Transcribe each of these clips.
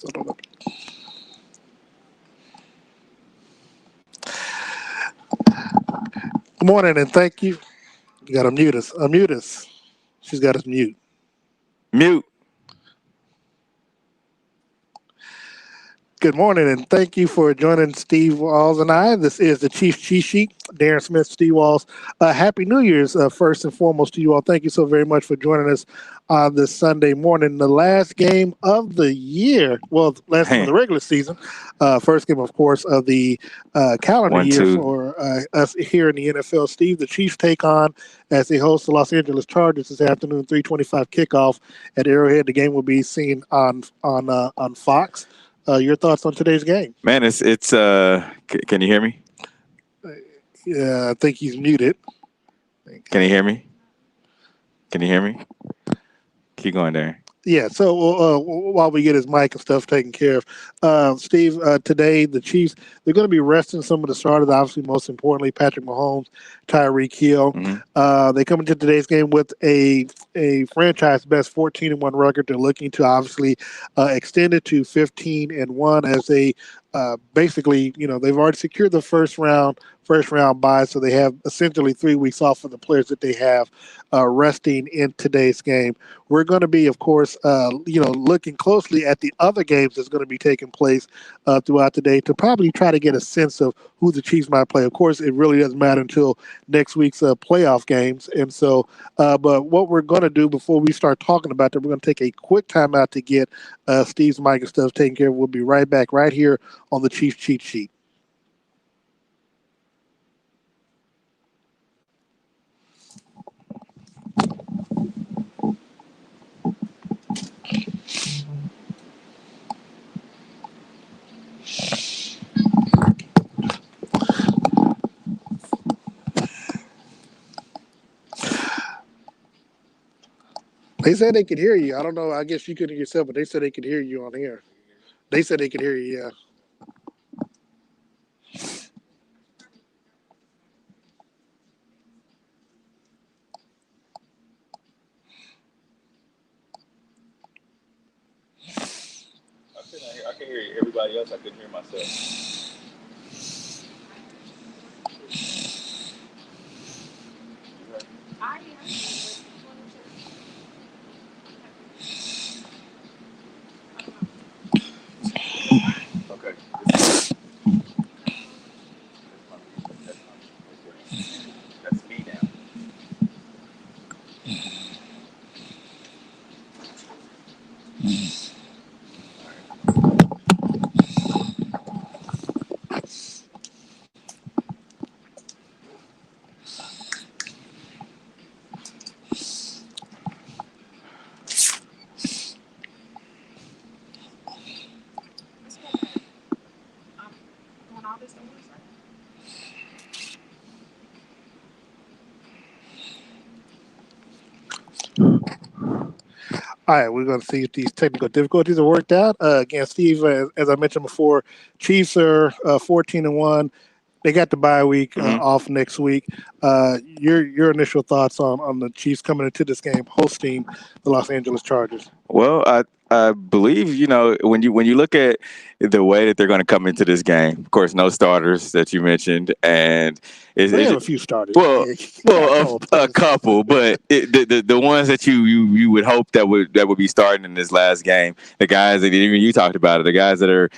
Good morning and thank you. You got to mute us. Unmute us. She's got us mute. Mute. Good morning, and thank you for joining Steve Walls and I. This is the Chief Cheat Sheet. Darren Smith, Steve Walls. Happy New Year's, first and foremost, to you all. Thank you so very much for joining us on this Sunday morning. The last game of the year, well, last game of the regular season. First game, of course, of the calendar year for us here in the NFL. Steve, the Chiefs take on as they host the Los Angeles Chargers this afternoon, 3:25 kickoff at Arrowhead. The game will be seen on Fox. Your thoughts on today's game? Man, it's can you hear me? Yeah, I think he's muted. Can you hear me? Can you hear me? Keep going there. Yeah, so while we get his mic and stuff taken care of, Steve, today the Chiefs, they're going to be resting some of the starters, obviously most importantly Patrick Mahomes, Tyreek Hill. Mm-hmm. They come into today's game with a franchise best 14-1 record. They're looking to obviously extend it to 15-1 as they basically, they've already secured the first round bye, so they have essentially 3 weeks off for the players that they have resting in today's game. We're going to be, of course, looking closely at the other games that's going to be taking place throughout the day to probably try to get a sense of who the Chiefs might play. Of course, it really doesn't matter until next week's playoff games. And so, but what we're going to do before we start talking about that, we're going to take a quick time out to get Steve's mic and stuff taken care of. We'll be right back right here on the Chiefs Cheat Sheet. They said they could hear you. I don't know. I guess you couldn't hear yourself, but they said they could hear you on here. They said they could hear you, yeah. I can hear everybody else. I couldn't hear myself. Okay. That's me now. All right, we're going to see if these technical difficulties are worked out. Again, Steve, as I mentioned before, Chiefs are 14-1. They got the bye week off next week. Your initial thoughts on the Chiefs coming into this game hosting the Los Angeles Chargers? Well, I believe when you look at the way that they're going to come into this game. Of course, no starters that you mentioned, and they have a few starters. Well, a couple, but the ones that you would hope that would be starting in this last game, the guys that even you talked about it, the guys that are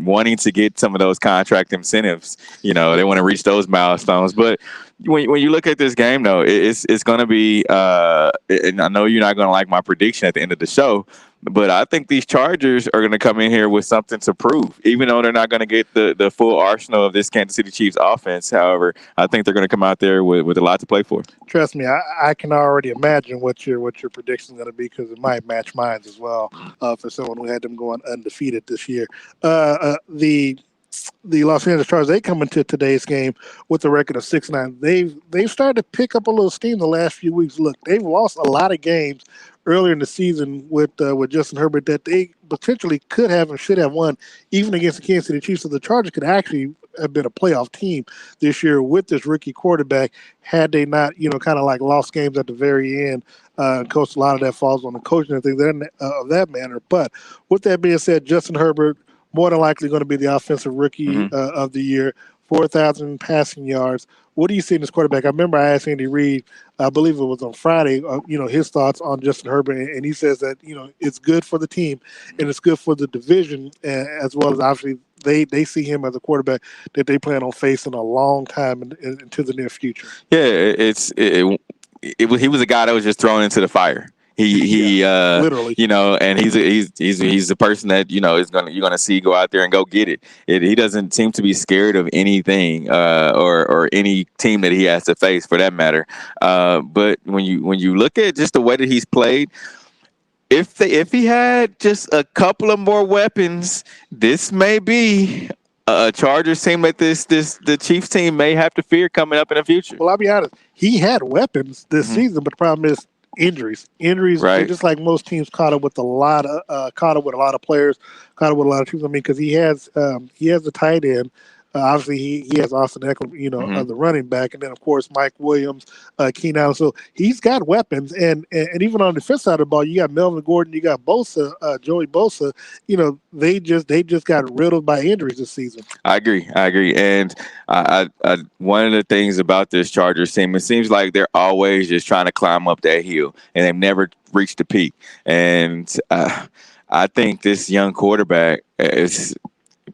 wanting to get some of those contract incentives. They want to reach those milestones, but. When you look at this game, though, it's going to be. And I know you're not going to like my prediction at the end of the show, but I think these Chargers are going to come in here with something to prove, even though they're not going to get the full arsenal of this Kansas City Chiefs offense. However, I think they're going to come out there with a lot to play for. Trust me, I can already imagine what your prediction is going to be because it might match mine as well. For someone who had them going undefeated this year, the Los Angeles Chargers, they come into today's game with a record of 6-9. They've started to pick up a little steam the last few weeks. Look, they've lost a lot of games earlier in the season with Justin Herbert that they potentially could have and should have won, even against the Kansas City Chiefs. So the Chargers could actually have been a playoff team this year with this rookie quarterback. Had they not, kind of like lost games at the very end, coach, a lot of that falls on the coaching and things of that manner. But with that being said, Justin Herbert more than likely going to be the offensive rookie of the year. 4,000 passing yards. What do you see in this quarterback? I remember I asked Andy Reid, I believe it was on Friday, his thoughts on Justin Herbert, and he says that it's good for the team and it's good for the division, as well as obviously they see him as a quarterback that they plan on facing a long time into the near future. Yeah, he was a guy that was just thrown into the fire. Literally, and he's the person that you're gonna see go out there and go get it. He doesn't seem to be scared of anything or any team that he has to face, for that matter. But when you look at just the way that he's played, if he had just a couple of more weapons, this may be a Chargers team that the Chiefs team may have to fear coming up in the future. Well, I'll be honest, he had weapons this season, but the problem is injuries. Right. Just like most teams, caught up with a lot of players, caught up with a lot of teams. I mean, because he has a tight end. Obviously, he has Austin Eckler, the running back, and then of course Mike Williams, Keenan Allen. So he's got weapons, and even on the defense side of the ball, you got Melvin Gordon, you got Bosa, Joey Bosa. They just got riddled by injuries this season. I agree, and I one of the things about this Chargers team, it seems like they're always just trying to climb up that hill, and they've never reached the peak. And I think this young quarterback is.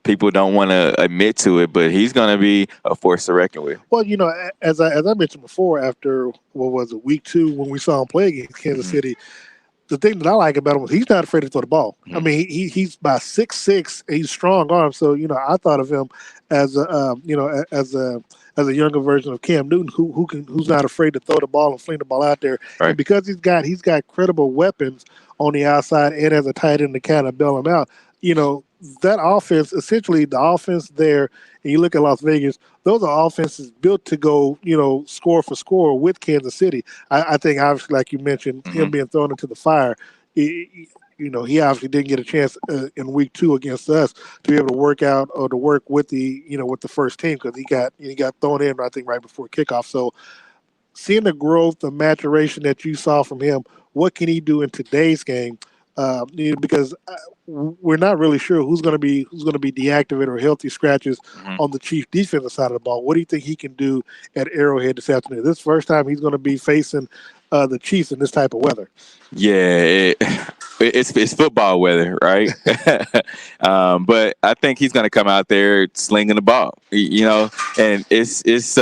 People don't want to admit to it, but he's going to be a force to reckon with. Well, as I mentioned before, after week 2 when we saw him play against Kansas City, the thing that I like about him was he's not afraid to throw the ball. I mean, he's about 6'6", he's strong arm. So I thought of him as as a younger version of Cam Newton, who's not afraid to throw the ball and fling the ball out there. Right. And because he's got credible weapons on the outside and as a tight end to kind of bail him out. That offense, essentially the offense there, and you look at Las Vegas, those are offenses built to go, score for score with Kansas City. I think, obviously, like you mentioned, him being thrown into the fire, he obviously didn't get a chance in week 2 against us to be able to work out or to work with with the first team because he got thrown in, I think, right before kickoff. So seeing the growth, the maturation that you saw from him, what can he do in today's game? Because we're not really sure who's going to be deactivated or healthy scratches on the Chiefs defensive side of the ball. What do you think he can do at Arrowhead this afternoon? This is the first time he's going to be facing the Chiefs in this type of weather. Yeah, it's football weather, right? But I think he's going to come out there slinging the ball, and it's.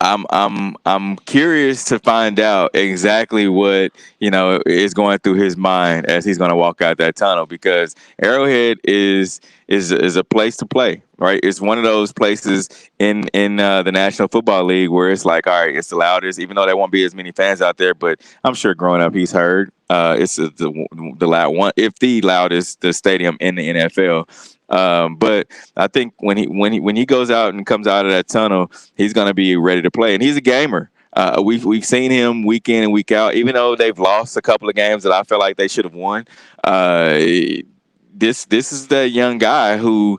I'm curious to find out exactly what is going through his mind as he's going to walk out that tunnel, because Arrowhead is a place to play, right? It's one of those places in the National Football League where it's like, all right, it's the loudest, even though there won't be as many fans out there. But I'm sure growing up, he's heard it's the loud one, if the loudest, the stadium in the NFL. But I think when he goes out and comes out of that tunnel, he's going to be ready to play, and he's a gamer. We've seen him week in and week out, even though they've lost a couple of games that I feel like they should have won. This is the young guy who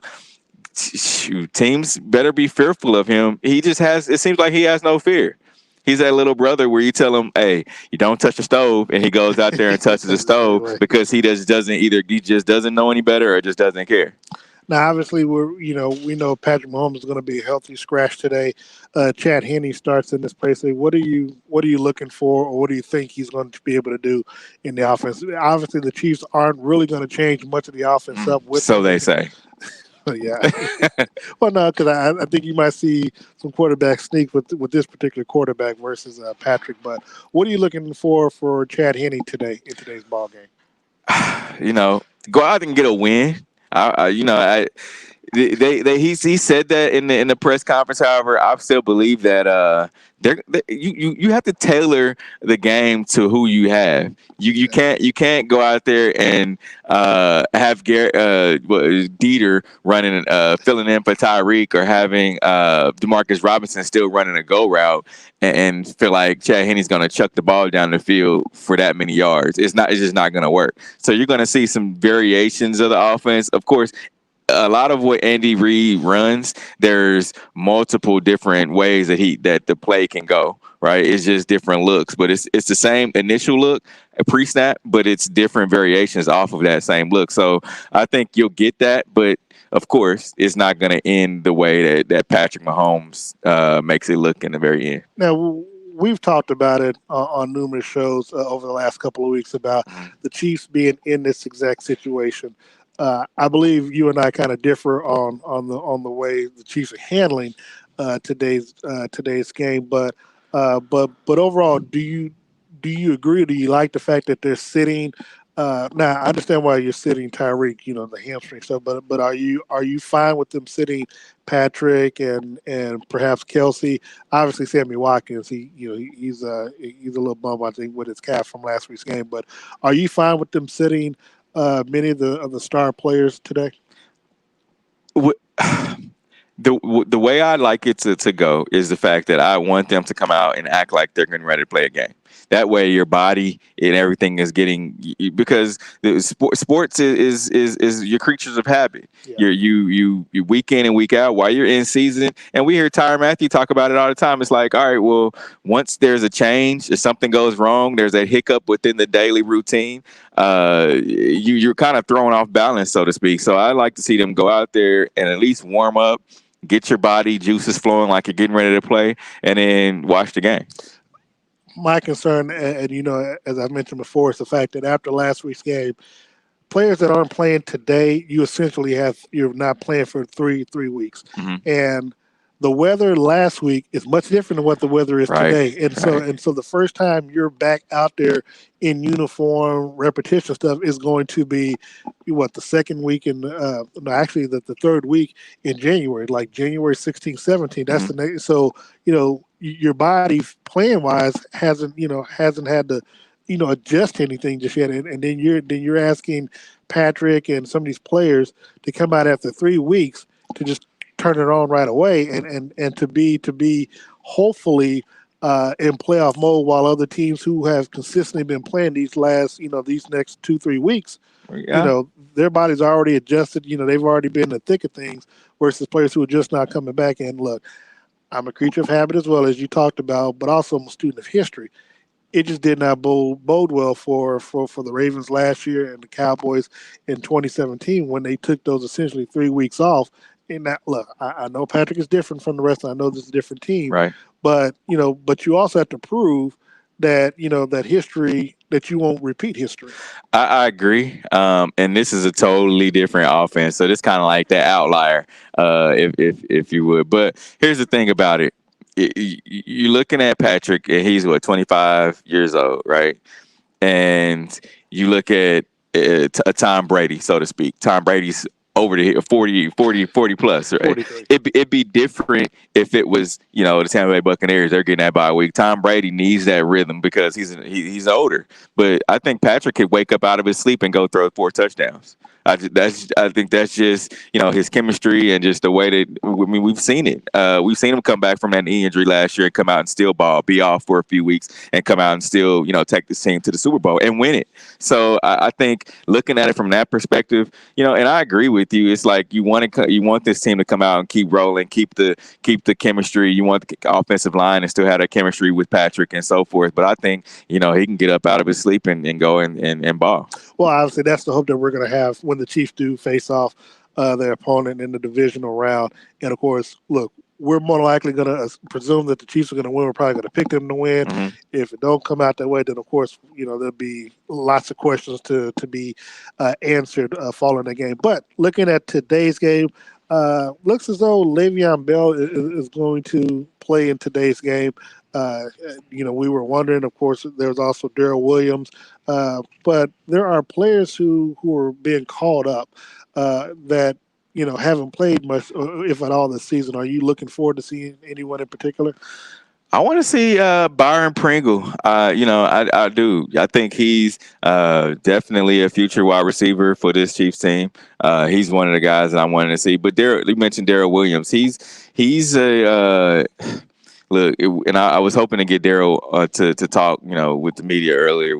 teams better be fearful of him. It seems like he has no fear. He's that little brother where you tell him, "Hey, you don't touch the stove," and he goes out there and touches the stove right. Because he just doesn't know any better or just doesn't care. Now, obviously, we know Patrick Mahomes is going to be a healthy scratch today. Chad Henne starts in this place. What are you looking for, or what do you think he's going to be able to do in the offense? Obviously, the Chiefs aren't really going to change much of the offense up with. So they say. Yeah. Well, no, because I think you might see some quarterback sneak with this particular quarterback versus Patrick. But what are you looking for Chad Henne today in today's ball game? Go out and get a win. He said that in the press conference. However, I still believe that you have to tailor the game to who you have. You can't go out there and have Dieter running filling in for Tyreek, or having Demarcus Robinson still running a go route and feel like Chad Henne's going to chuck the ball down the field for that many yards. It's just not going to work. So you're going to see some variations of the offense. Of course, a lot of what Andy Reid runs, there's multiple different ways that the play can go. Right, it's just different looks, but it's the same initial look, a pre-snap, but it's different variations off of that same look. So I think you'll get that, but of course, it's not going to end the way that Patrick Mahomes makes it look in the very end. Now, we've talked about it on numerous shows over the last couple of weeks about Mhm. the Chiefs being in this exact situation. I believe you and I kind of differ on the way the Chiefs are handling today's game, but overall, do you agree? Do you like the fact that they're sitting? Now, I understand why you're sitting Tyreek, the hamstring stuff, but are you fine with them sitting Patrick and perhaps Kelsey? Obviously, Sammy Watkins, he's a little bum, I think, with his calf from last week's game. But are you fine with them sitting many of the star players today? Wh- the way I like it to go is the fact that I want them to come out and act like they're getting ready to play a game. That way, your body and everything is getting because sports is your creatures of habit. Yeah. You week in and week out while you're in season, and we hear Tyron Matthew talk about it all the time. It's like, all right, well, once there's a change, if something goes wrong, there's a hiccup within the daily routine. You're kind of thrown off balance, so to speak. So I like to see them go out there and at least warm up, get your body juices flowing like you're getting ready to play, and then watch the game. My concern, and as I mentioned before, is the fact that after last week's game, players that aren't playing today, you're not playing for three weeks, Hmm. and the weather last week is much different than what the weather is Right, today, and so right. and so the first time you're back out there in uniform, repetition stuff is going to be what the second week in no, actually the third week in January, like January 16th, 17th. That's Hmm. the next. So your body playing wise hasn't had to adjust to anything just yet, and then you're asking Patrick and some of these players to come out after 3 weeks to just turn it on right away, and to be hopefully in playoff mode while other teams who have consistently been playing these next 2-3 weeks, Yeah. their bodies are already adjusted. They've already been in the thick of things versus players who are just not coming back. And look, I'm a creature of habit as well as you talked about, but also I'm a student of history. It just did not bode well for the Ravens last year and the Cowboys in 2017 when they took those essentially 3 weeks off. And that, look, I know Patrick is different from the rest. I know this is a different team, Right. but you also have to prove that that history that you won't repeat history. I agree. And this is a totally different offense. So this kind of like that outlier, if you would. But here's the thing about it. You're looking at Patrick, and he's what 25 years old, right? And you look at Tom Brady, so to speak. Tom Brady's over the 40 plus, right? 43. It'd be different if it was, the Tampa Bay Buccaneers. They're getting that bye week. Tom Brady needs that rhythm because he's older. But I think Patrick could wake up out of his sleep and go throw 4 touchdowns. I think that's just his chemistry and just the way that we've seen it. We've seen him come back from that knee injury last year and come out and still ball, be off for a few weeks, and come out and still take this team to the Super Bowl and win it. So I think looking at it from that perspective, and I agree with you. It's like you want this team to come out and keep rolling, keep the chemistry. You want the offensive line and still have that chemistry with Patrick and so forth. But I think he can get up out of his sleep and go and ball. Well, obviously, that's the hope that we're going to have when the Chiefs do face off their opponent in the divisional round. And of course, look, we're more likely going to presume that the Chiefs are going to win. We're probably going to pick them to win. Hmm. If it don't come out that way, then of course, there'll be lots of questions to be answered following the game. But looking at today's game, looks as though Le'Veon Bell is going to play in today's game. We were wondering. Of course, there's also Darrell Williams, but there are players who are being called up that haven't played much, if at all, this season. Are you looking forward to seeing anyone in particular? I want to see Byron Pringle. I do. I think he's definitely a future wide receiver for this Chiefs team. He's one of the guys that I wanted to see. But you mentioned Darrell Williams. He's a look, and I was hoping to get Daryl to talk, with the media earlier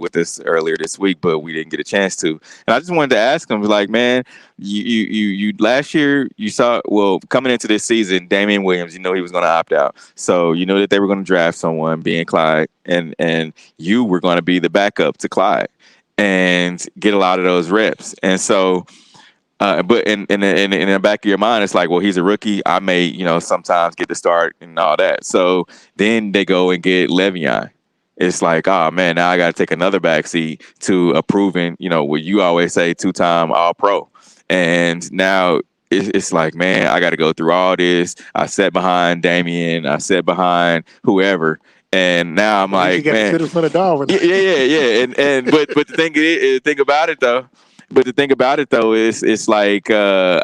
this week, but we didn't get a chance to. And I just wanted to ask him, like, man, you last year you saw, well, coming into this season, Damian Williams, he was going to opt out, so you know that they were going to draft someone, being Clyde, and you were going to be the backup to Clyde and get a lot of those reps, and so. But in the back of your mind, it's like, well, he's a rookie. I may, sometimes get the start and all that. So then they go and get Le'Veon. It's like, oh man, now I got to take another backseat to a proven, what you always say, 2-time All Pro. And now it's like, man, I got to go through all this. I sat behind Damian. I sat behind whoever. And now I'm At least you like, got to man, sit in front of Darwin. yeah. But the thing is, think about it though. But the thing about it though is, it's like now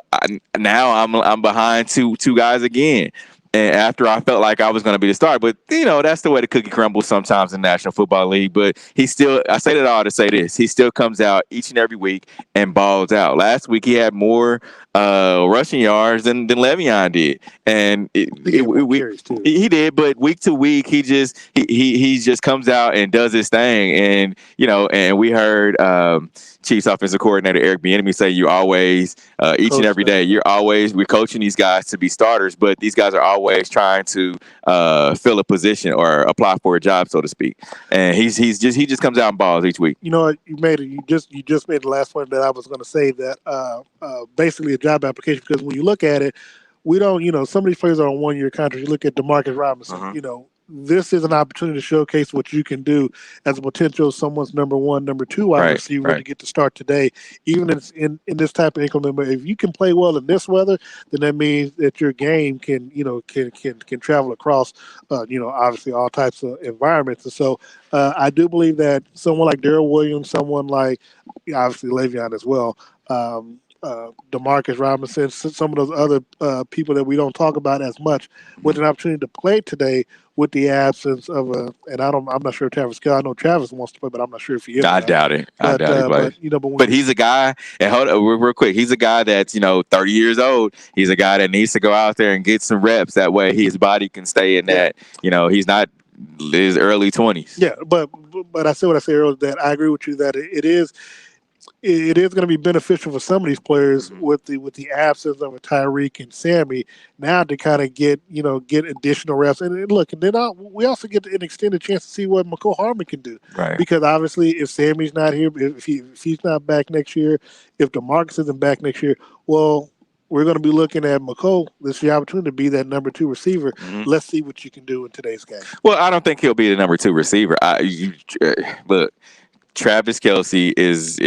I'm behind two guys again. And after I felt like I was going to be the star, but that's the way the cookie crumbles sometimes in the National Football League. But I say that all to say this: he still comes out each and every week and balls out. Last week he had more rushing yards than Le'Veon did, and he did. But week to week, he just comes out and does his thing, and we heard. Chiefs offensive coordinator Eric Bieniemy say you always, each and every day, we're coaching these guys to be starters, but these guys are always trying to fill a position or apply for a job, so to speak. And he just comes out and balls each week. You know what? You just made the last point that I was going to say, that basically a job application, because when you look at it, we don't, some of these players are on 1-year contracts. You look at DeMarcus Robinson, this is an opportunity to showcase what you can do as a potential someone's number 1, number 2 wide receiver to get to start today, even in this type of inclement. But if you can play well in this weather, then that means that your game can travel across, obviously all types of environments. And so I do believe that someone like Darrell Williams, someone like obviously Le'Veon as well, DeMarcus Robinson, some of those other people that we don't talk about as much, with an opportunity to play today with the absence of I'm not sure if Travis Kelce. I know Travis wants to play, but I'm not sure if he is. I doubt it. I doubt he plays. But he's a guy, and hold on, real quick, he's a guy that's 30 years old. He's a guy that needs to go out there and get some reps. That way, his body can stay in that. He's not his early 20s. Yeah, but I said what I said earlier, that I agree with you that it is going to be beneficial for some of these players with the absence of a Tyreek and Sammy now to kind of get additional reps. And look, and then we also get an extended chance to see what McCole Hardman can do. Right. Because obviously, if Sammy's not here, if he's not back next year, if DeMarcus isn't back next year, well, we're going to be looking at McCole. This is the opportunity to be that number 2 receiver. Let's see what you can do in today's game. Well, I don't think he'll be the number 2 receiver. Look. Travis Kelce is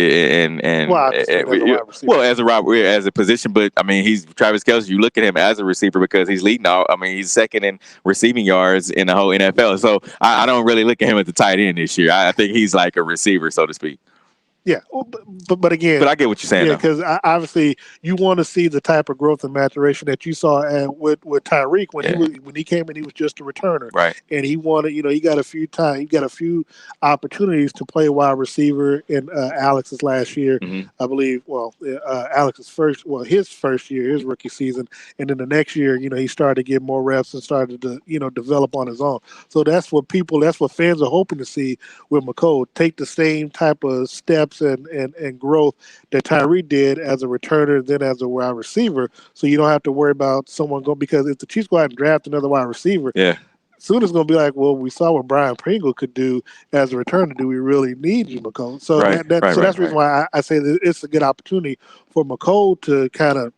as a position, but I mean he's Travis Kelce. You look at him as a receiver because he's leading all. I mean he's second in receiving yards in the whole NFL. So I don't really look at him as the tight end this year. I think he's like a receiver, so to speak. Yeah, but again, but I get what you're saying. Yeah, because obviously you want to see the type of growth and maturation that you saw with Tyreek when he came in. He was just a returner, right? And he wanted, he got a few opportunities to play wide receiver in Alex's last year, I believe. Well, Alex's his first year, his rookie season, and then the next year, he started to get more reps and started to develop on his own. So that's what fans are hoping to see with McCole. Take the same type of steps and growth that Tyreek did as a returner, then as a wide receiver, so you don't have to worry about someone going, because if the Chiefs go out and draft another wide receiver, soon it's going to be like, well, we saw what Brian Pringle could do as a returner. Do we really need you, McCole? So that's the reason why I say that it's a good opportunity for McCole to kind of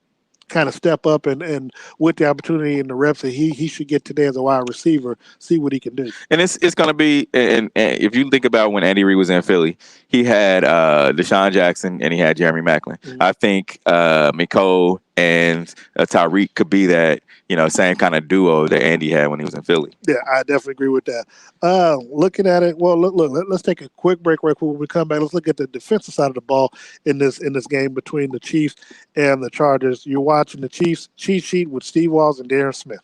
step up and with the opportunity and the reps that he should get today as a wide receiver, see what he can do. And it's going to be, and if you think about when Andy Reid was in Philly, he had Deshaun Jackson and he had Jeremy Maclin. I think McCole and Tyreek could be that same kind of duo that Andy had when he was in Philly. Yeah, I definitely agree with that. Looking at it, well, let's take a quick break right quick. When we come back, let's look at the defensive side of the ball in this game between the Chiefs and the Chargers. You're watching the Chiefs cheat sheet with Steve Walls and Darren Smith.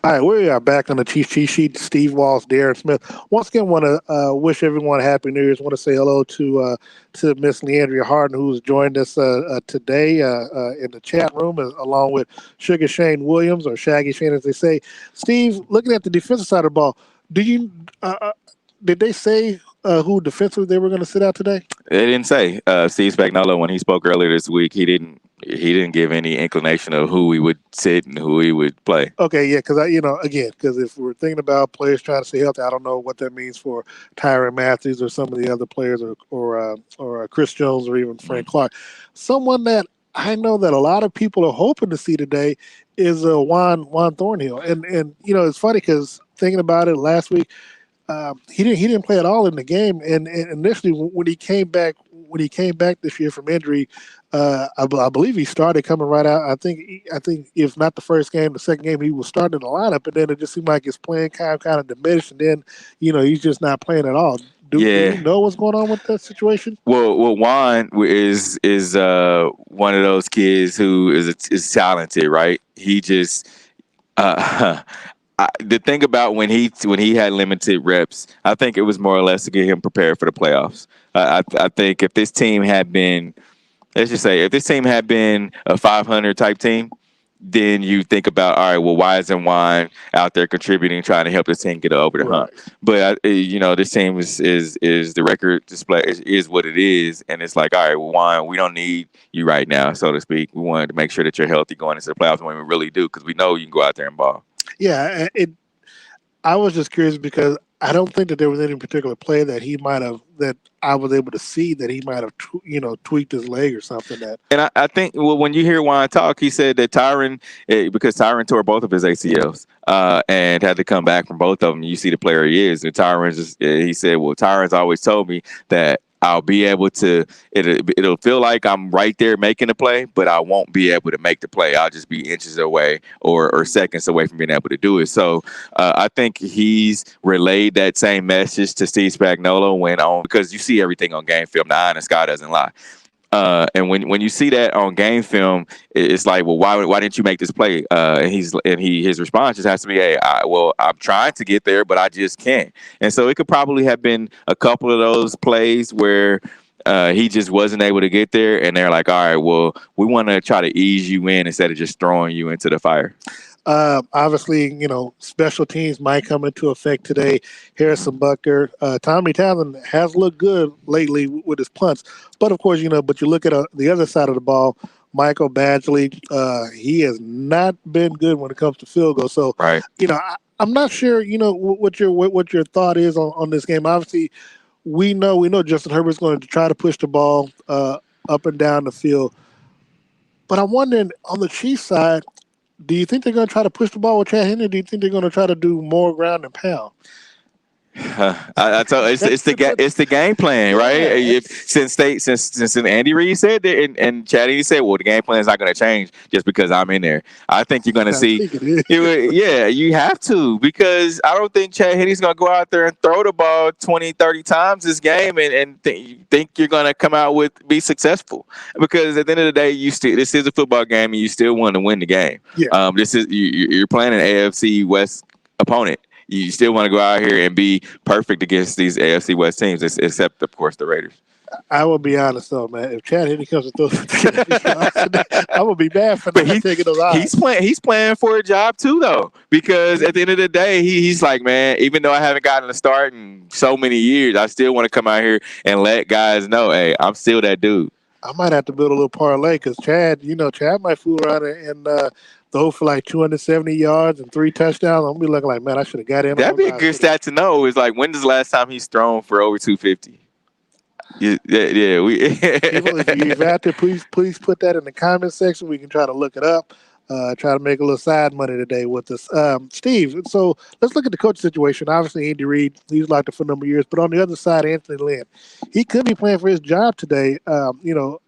All right, we are back on the cheat sheet. Steve Walls, Darren Smith. Once again, want to wish everyone a happy New Year's. Want to say hello to Miss Leandria Harden, who's joined us today in the chat room, along with Sugar Shane Williams, or Shaggy Shane, as they say. Steve, looking at the defensive side of the ball, do you did they say who defensively they were going to sit out today? They didn't say. Steve Spagnuolo, when he spoke earlier this week, he didn't give any inclination of who he would sit and who he would play. Okay, yeah, because because if we're thinking about players trying to stay healthy, I don't know what that means for Tyrann Matthews or some of the other players, or Chris Jones, or even Frank Clark. Someone that I know that a lot of people are hoping to see today is Juan Thornhill, and it's funny because thinking about it last week, he didn't play at all in the game, and initially when he came back this year from injury, I believe he started coming right out. I think if not the first game, the second game he was starting in the lineup, and then it just seemed like his playing kind of diminished, and then he's just not playing at all. Do you know what's going on with that situation? Well, Juan is one of those kids who is talented, right? He just the thing about when he had limited reps, I think it was more or less to get him prepared for the playoffs. I think if this team had been, let's just say, if this team had been a 500 type team, then you think about, all right, well, why isn't Juan out there contributing, trying to help this team get over the hump? But this team is the record display is what it is, and it's like, all right, well, Juan, we don't need you right now, so to speak. We wanted to make sure that you're healthy going into the playoffs when we really do, because we know you can go out there and ball. Yeah, I was just curious because I don't think that there was any particular play that that I was able to see that he might have tweaked his leg or something. And I think when you hear Juan talk, he said that because Tyrann tore both of his ACLs and had to come back from both of them. You see the player he is, and he said, well, Tyrann's always told me that I'll be able to. It'll feel like I'm right there making the play, but I won't be able to make the play. I'll just be inches away or seconds away from being able to do it. So I think he's relayed that same message to Steve Spagnuolo because you see everything on game film. The eye in the sky doesn't lie. And when you see that on game film, it's like, well, why didn't you make this play? His response just has to be, hey, I'm trying to get there, but I just can't. And so it could probably have been a couple of those plays where he just wasn't able to get there, and they're like, all right, well, we want to try to ease you in instead of just throwing you into the fire. Obviously, special teams might come into effect today. Harrison Butker, Tommy Townsend has looked good lately with his punts, but of course, but you look at the other side of the ball. Michael Badgley, he has not been good when it comes to field goals. So, right. I'm not sure, what your thought is on this game. Obviously, we know Justin Herbert's going to try to push the ball up and down the field, but I'm wondering on the Chiefs side, do you think they're going to try to push the ball with Chad Henne? Or do you think they're going to try to do more ground and pound? I told it's the game plan, right? Since Andy Reid said that, and Chad Henne said, well, the game plan is not going to change just because I'm in there. I think you're going to see, you have to, because I don't think Chad Henne's going to go out there and throw the ball 20, 30 times this game and think you're going to come out be successful, because at the end of the day, this is a football game and you still want to win the game. Yeah. You're playing an AFC West opponent. You still want to go out here and be perfect against these AFC West teams, except, of course, the Raiders. I will be honest, though, man. If Chad Henne comes to throw I will be bad for not taking those odds. He's playing for a job, too, though, because at the end of the day, he's like, man, even though I haven't gotten a start in so many years, I still want to come out here and let guys know, hey, I'm still that dude. I might have to build a little parlay because Chad might fool around and throw for like 270 yards and 3 touchdowns. I'm going to be looking like, man, I should have got in. That'd be a good stat to know. Is like, when is the last time he's thrown for over 250? Yeah. If you've had to, please put that in the comment section. We can try to look it up. try to make a little side money today with us. Steve, so let's look at the coach situation. Obviously, Andy Reid, he's locked up for a number of years, but on the other side, Anthony Lynn, he could be playing for his job today.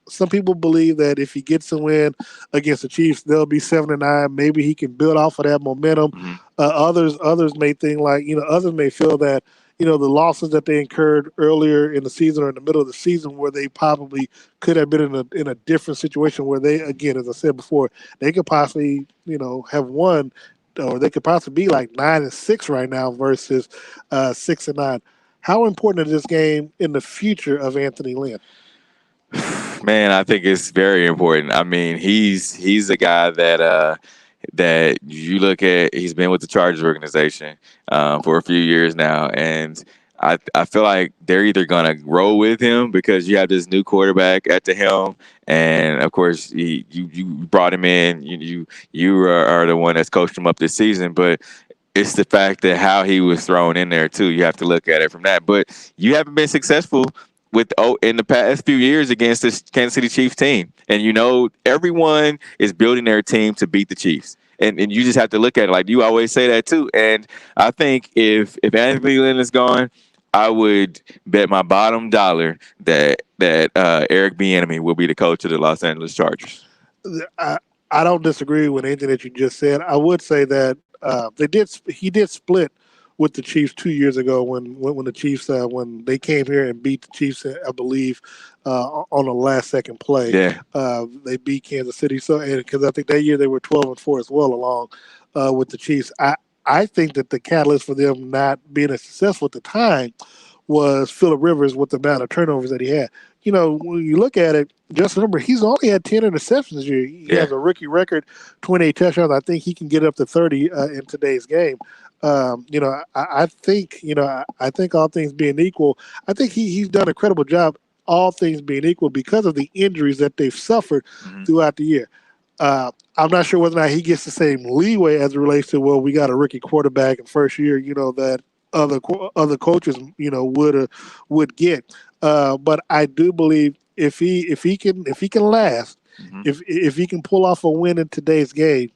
Some people believe that if he gets a win against the Chiefs, they'll be 7-9. Maybe he can build off of that momentum. Mhm. Others may think others may feel that the losses that they incurred earlier in the season or in the middle of the season, where they probably could have been in a different situation, where they, again, as I said before, they could possibly have won, or they could possibly be like 9-6 right now versus 6-9. How important is this game in the future of Anthony Lynn? Man, I think it's very important. I mean, he's a guy that you look at. He's been with the Chargers organization for a few years now, and I feel like they're either gonna roll with him because you have this new quarterback at the helm, and of course you brought him in. You are the one that's coached him up this season, but it's the fact that how he was thrown in there too. You have to look at it from that. But you haven't been successful in the past few years against this Kansas City Chiefs team, and everyone is building their team to beat the Chiefs. And you just have to look at it like you always say that too. And I think if Anthony Lynn is gone, I would bet my bottom dollar that Eric Bieniemy will be the coach of the Los Angeles Chargers. I don't disagree with anything that you just said. I would say that he did split with the Chiefs 2 years ago when the Chiefs when they came here and beat the Chiefs, I believe, on a last second play. Yeah. They beat Kansas City. So, because I think that year they were 12-4 as well, along with the Chiefs. I think that the catalyst for them not being as successful at the time was Phillip Rivers with the amount of turnovers that he had. When you look at it, just remember, he's only had 10 interceptions this year. He has a rookie record, 28 touchdowns. I think he can get up to 30 in today's game. I think all things being equal, I think he's done a credible job, all things being equal, because of the injuries that they've suffered throughout the year. I'm not sure whether or not he gets the same leeway as it relates to, we got a rookie quarterback in first year, that other coaches, would get. But I do believe if he can last, if he can pull off a win in today's game,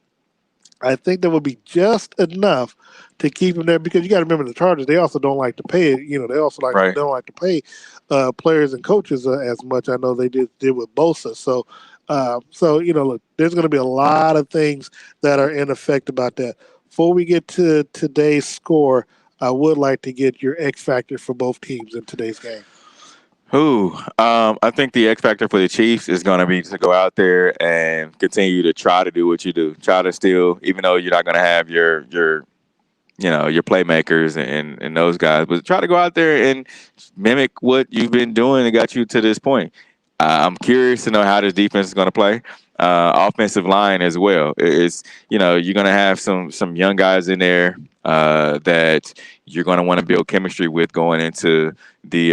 I think that would be just enough to keep him there, because you got to remember the Chargers, they also don't like to pay it. They also don't like to pay players and coaches as much. I know they did with Bosa. So look, there's going to be a lot of things that are in effect about that. Before we get to today's score, I would like to get your X factor for both teams in today's game. I think the X factor for the Chiefs is going to be to go out there and continue to try to do what you do. Try to still, even though you're not going to have your playmakers and those guys, but try to go out there and mimic what you've been doing and got you to this point. I'm curious to know how this defense is going to play. Offensive line as well. It's you're going to have some young guys in there that you're going to want to build chemistry with going into the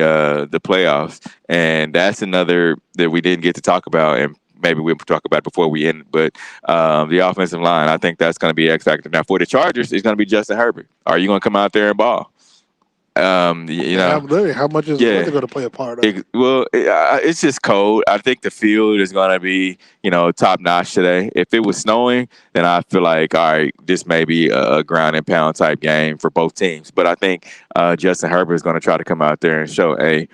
playoffs, and that's another that we didn't get to talk about, and maybe we'll talk about before we end. But the offensive line, I think that's going to be X factor. Now for the Chargers, it's going to be Justin Herbert. Are you going to come out there and ball? How much is weather going to play a part of it? It's just cold. I think the field is going to be, top notch today. If it was snowing, then I feel like, all right, this may be a ground and pound type game for both teams. But I think Justin Herbert is going to try to come out there and show, hey,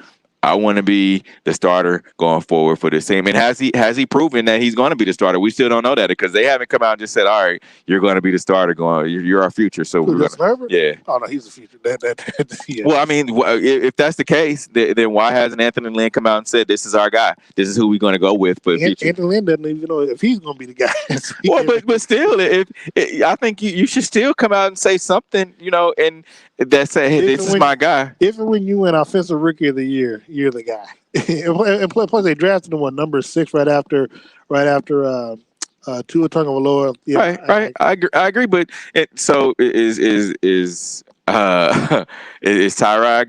I want to be the starter going forward for this team. And has he proven that he's going to be the starter? We still don't know that because they haven't come out and just said, all right, you're going to be the starter. You're our future. So we're gonna, yeah. Oh no, he's the future. Yeah. Well, I mean, if that's the case, then why hasn't Anthony Lynn come out and said this is our guy? This is who we're going to go with for the future. Anthony Lynn doesn't even know if he's going to be the guy. Well, but still, I think you should still come out and say something, and that say, hey, this is my guy. If and when you win Offensive Rookie of the Year, you're the guy. And plus, they drafted him number 6 right after Tua Tagovailoa. Yeah, right. I agree. But is Tyrod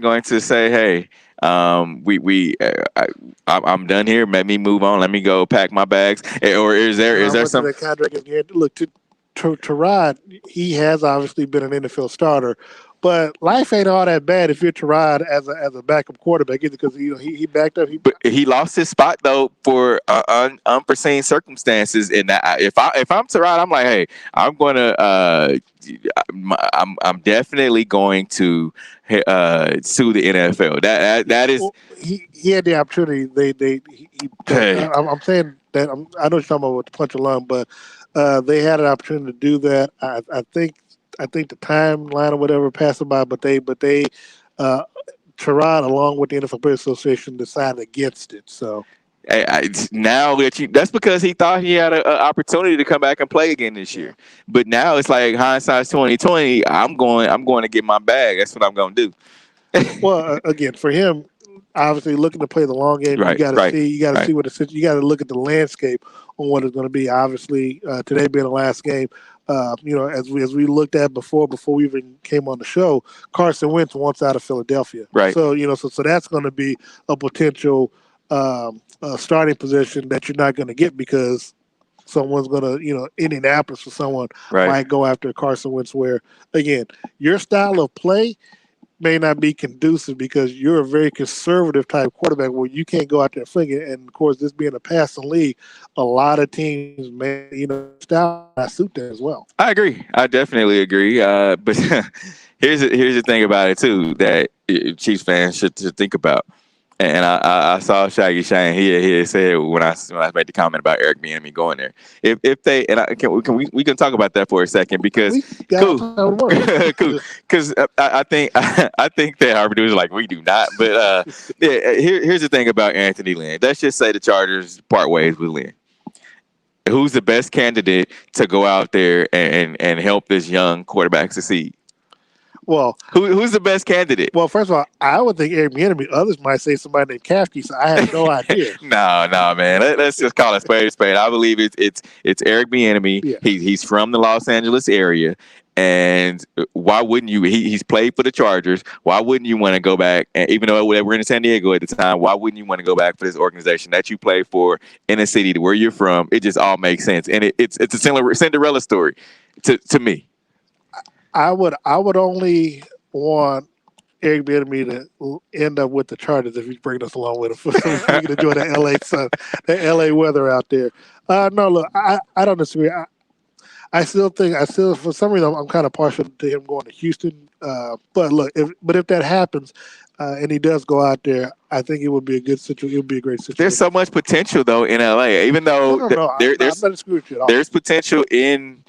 going to say, hey? I'm done here. Let me move on. Let me go pack my bags. Or is there some contract? Look, to Tyrod, he has obviously been an NFL starter But life ain't all that bad if you're Terod as a backup quarterback either, because he backed up. But he lost his spot though for unforeseen circumstances. And if I'm Terod, I'm like, hey, I'm gonna I'm definitely going to sue the NFL. That is. Well, he had the opportunity. Hey, I'm saying that I know you're talking about with the punch alone, but they had an opportunity to do that. I think the timeline or whatever passed them by, but they uh, Terod along with the NFL Players Association decided against it. So now that's because he thought he had an opportunity to come back and play again this yeah. year. But now it's like hindsight's 2020. I'm going to get my bag. That's what I'm going to do. Well, again, for him, obviously looking to play the long game, Right, right, you got to right, see you got to look at the landscape on what it's going to be. Obviously, today being the last game, as we looked at before we even came on the show, Carson Wentz wants out of Philadelphia. right. So so that's going to be a potential starting position that you're not going to get because someone's going to Indianapolis or someone Right. might go after Carson Wentz. Where again, your style of play may not be conducive because you're a very conservative type quarterback where you can't go out there and fling it. And of course, this being a passing league, a lot of teams may, style not suit that as well. I agree. I definitely agree. But here's the thing about it too that Chiefs fans should think about. And I saw Shaggy Shane. He had said when I made the comment about Eric Bieniemy going there. If they and I we can talk about that for a second because We got cool. time to work. Cool, because I think I think that our producers are like we do not. But here's the thing about Anthony Lynn. Let's just say the Chargers part ways with Lynn. Who's the best candidate to go out there and help this young quarterback succeed? Well, Who's the best candidate? well, first of all, I would think Eric Bieniemy. Others might say somebody named Kafke, so I have no idea. No, man. Let's just call it spade a spade. I believe it's Eric Bieniemy. Yeah. He's from the Los Angeles area, and why wouldn't you? He's played for the Chargers. Why wouldn't you want to go back? And even though we're in San Diego at the time, why wouldn't you want to go back for this organization that you play for in a city where you're from? It just all makes sense, and it's a Cinderella story to me. I would only want Eric Bieniemy to end up with the Chargers if he's bringing us along with him, so we can enjoy the LA sun, the LA weather out there. No, look, I don't disagree. I still for some reason I'm kind of partial to him going to Houston. But look, if that happens and he does go out there, I think it would be a good situation. It would be a great situation. There's so much potential though in LA, even though no, I'm not disagreeing with you at all. There's potential in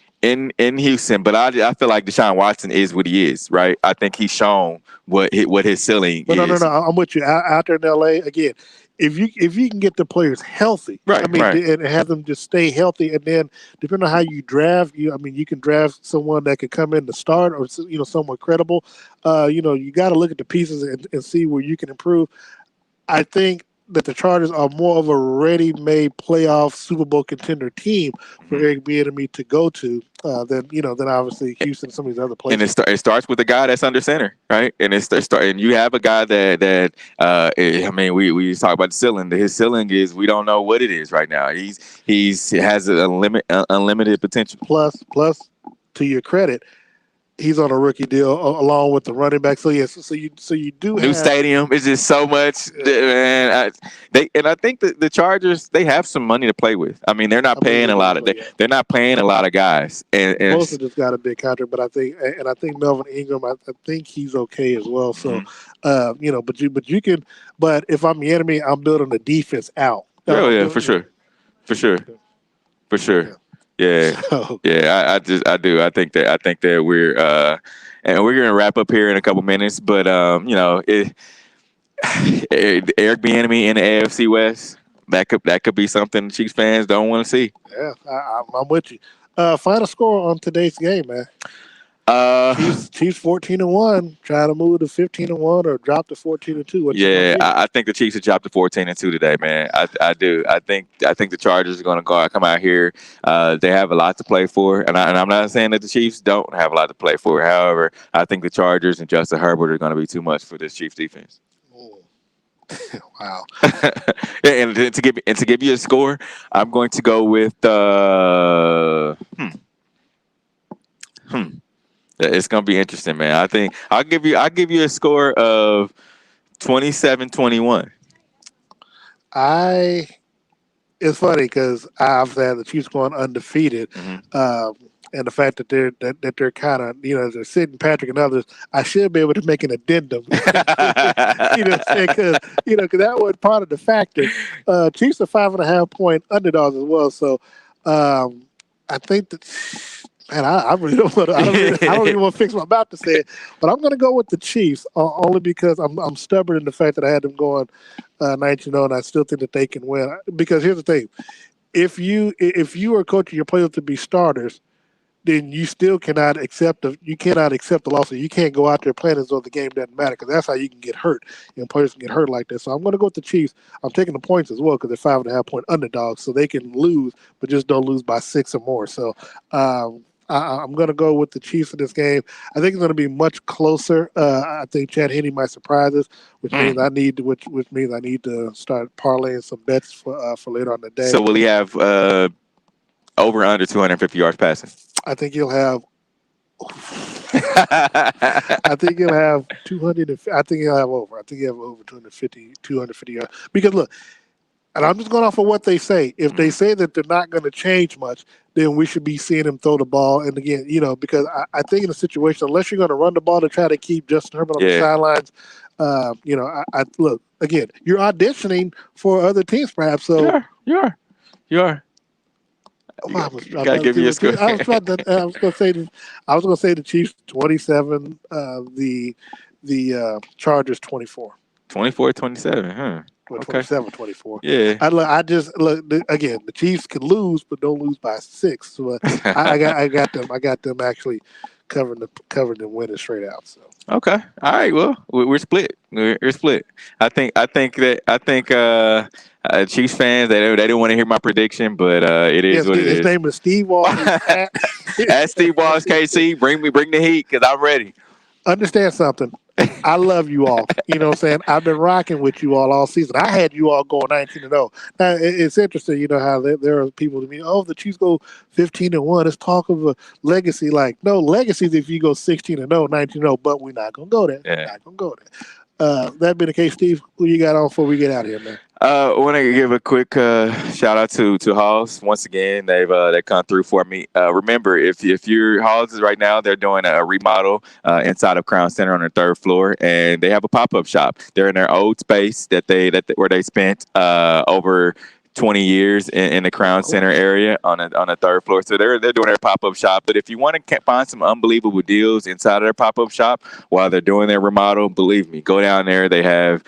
Houston, but I feel like Deshaun Watson is what he is, right? I think he's shown what his ceiling but is. No, I'm with you. Out there in LA again, if you can get the players healthy, right, and have them just stay healthy, and then depending on how you draft, you can draft someone that could come in to start, or someone credible. You got to look at the pieces and see where you can improve. I think that the Chargers are more of a ready-made playoff Super Bowl contender team for Eric Bieniemy to go to than obviously Houston and some of these other places. And it starts with a guy that's under center, right? And and you have a guy that we talk about the ceiling. His ceiling is we don't know what it is right now. He has unlimited potential. Plus, to your credit, he's on a rookie deal along with the running back. So yes, so you do new stadium. It's just so much, man. I think the Chargers, they have some money to play with. I mean, they're not paying a lot of they're not paying a lot of guys. And most of just got a big contract, but I think Melvin Ingram, I think he's okay as well. So but if I'm the enemy, I'm building the defense out. For sure. Yeah. So, yeah, I do. I think that we're and we're gonna wrap up here in a couple minutes, but Eric Bieniemy in the AFC West, that could be something the Chiefs fans don't want to see. Yeah, I'm with you. Final score on today's game, man. Chiefs 14-1, trying to move to 15-1 or drop to 14-2. I think the Chiefs have dropped to 14-2 today, man. I do. I think the Chargers are going to come out here. They have a lot to play for, and I'm not saying that the Chiefs don't have a lot to play for. However, I think the Chargers and Justin Herbert are going to be too much for this Chiefs defense. Wow. And to give you a score, I'm going to go with It's gonna be interesting, man. I think I'll give you a score of 27-21. I it's funny because I've had the Chiefs going undefeated, Hmm. um, and the fact that they're kind of they're sitting Patrick and others. I should be able to make an addendum, because that was part of the factor. Chiefs are 5.5 point underdogs as well, so I think that. Man, I really don't want to. I don't even want to fix what I'm about to say, but I'm going to go with the Chiefs only because I'm stubborn in the fact that I had them going 19-0, and I still think that they can win. Because here's the thing: if you are coaching your players to be starters, then you still cannot accept the loss. You can't go out there playing as though the game doesn't matter, because that's how you can get hurt, and players can get hurt like that. So I'm going to go with the Chiefs. I'm taking the points as well because they're 5.5 point underdogs, so they can lose, but just don't lose by 6 or more. So I'm going to go with the Chiefs in this game. I think it's going to be much closer. I think Chad Henne might surprise us, which means I need to start parlaying some bets for later on the day. So will he have over under 250 yards passing? I think he'll have. I think he'll have 200. I think he'll have over. I think he'll have over 250 yards. Because look, and I'm just going off of what they say. If they say that they're not going to change much, then we should be seeing him throw the ball. And again, because I think in a situation, unless you're going to run the ball to try to keep Justin Herbert on the sidelines, I look again. You're auditioning for other teams, perhaps. So You are. Gotta give you a score. I was going to say the Chiefs 27, the Chargers 24. 24-27, huh? Or 27-24. Yeah. I just look again. The Chiefs can lose, but don't lose by 6. So I got them actually covering the winning straight out. So Okay. All right. Well, we're split. We're split. I think Chiefs fans they don't want to hear my prediction, but it is what it is. His name is Steve Wall. At Steve Walls KC, bring the heat because I'm ready. Understand something. I love you all. You know what I'm saying? I've been rocking with you all season. I had you all going 19-0. Now, it's interesting, how there are people to me, the Chiefs go 15-1. It's talk of a legacy. Like, no, legacy is if you go 16-0, 19-0, but we're not going to go there. Yeah. We're not going to go there. That being the case, Steve, who you got on before we get out of here, man? I want to give a quick shout out to Halls once again. They come through for me. Remember, if your Halls is right now, they're doing a remodel inside of Crown Center on the 3rd floor, and they have a pop-up shop. They're in their old space where they spent over 20 years in the Crown Center area on the 3rd floor. So they're doing their pop-up shop. But if you want to find some unbelievable deals inside of their pop-up shop while they're doing their remodel, believe me, go down there. They have,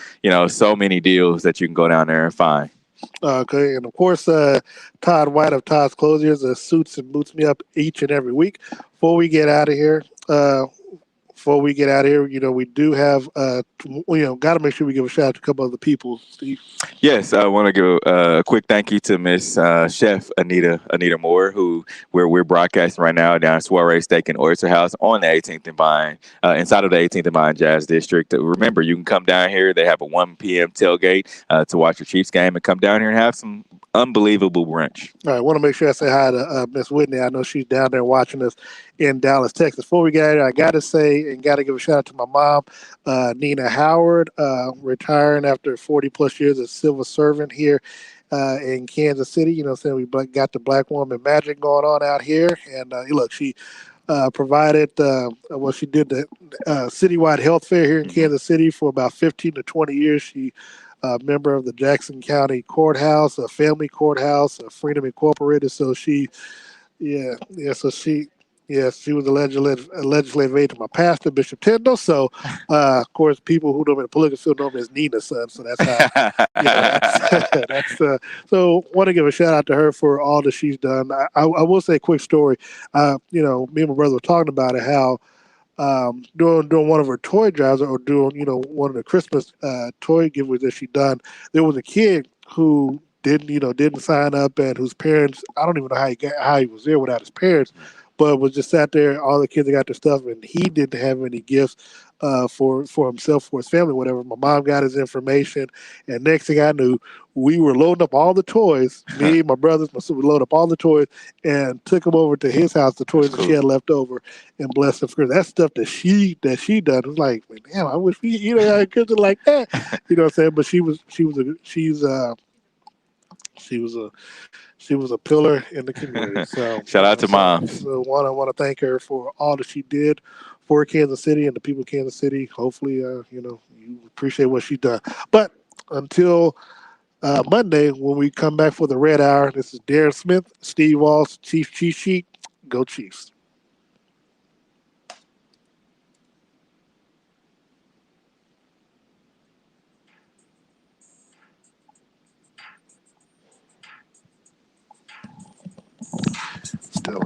so many deals that you can go down there and find. Okay, and of course, Todd White of Todd's Closures suits and boots me up each and every week. Before we get out of here, we do have, got to make sure we give a shout out to a couple other people, Steve. Yes, I want to give a quick thank you to Miss Chef Anita Moore, who we're broadcasting right now down at Soiree Steak and Oyster House on the 18th and Vine, inside of the 18th and Vine Jazz District. Remember, you can come down here. They have a 1 p.m. tailgate to watch the Chiefs game and come down here and have some unbelievable brunch. All right, I want to make sure I say hi to Miss Whitney. I know she's down there watching us in Dallas, Texas. Before we get out of here, I got to say and got to give a shout out to my mom, Nina Howard, retiring after 40-plus years as civil servant here in Kansas City. You know what I'm saying? We got the black woman magic going on out here. And look, she provided, she did the citywide health fair here in Kansas City for about 15 to 20 years. She member of the Jackson County Courthouse, a family courthouse, Freedom Incorporated. So she was a legislative aide to my pastor, Bishop Tyndall. So, of course, people who know me in the political field know me as Nina's son. So that's how. So, want to give a shout out to her for all that she's done. I will say a quick story. Me and my brother were talking about it, how during one of her toy drives or during one of the Christmas toy giveaways that she done, there was a kid who didn't sign up and whose parents, I don't even know how he was there without his parents, but was just sat there. All the kids got their stuff, and he didn't have any gifts for himself, for his family, whatever. My mom got his information, and next thing I knew, we were loading up all the toys. Me, my brothers, my sister, we loaded up all the toys and took them over to his house. The That's toys that she cool. had left over, and blessed them for that stuff that she done. It was like, damn, I wish we had kids like that. You know what I'm saying? But she was a she was a pillar in the community. So Shout out to moms. so I want to thank her for all that she did for Kansas City and the people of Kansas City. Hopefully, you appreciate what she done. But until Monday, when we come back for the Red Hour, this is Darren Smith, Steve Walls, Chief Cheat Sheet. Go Chiefs. Still.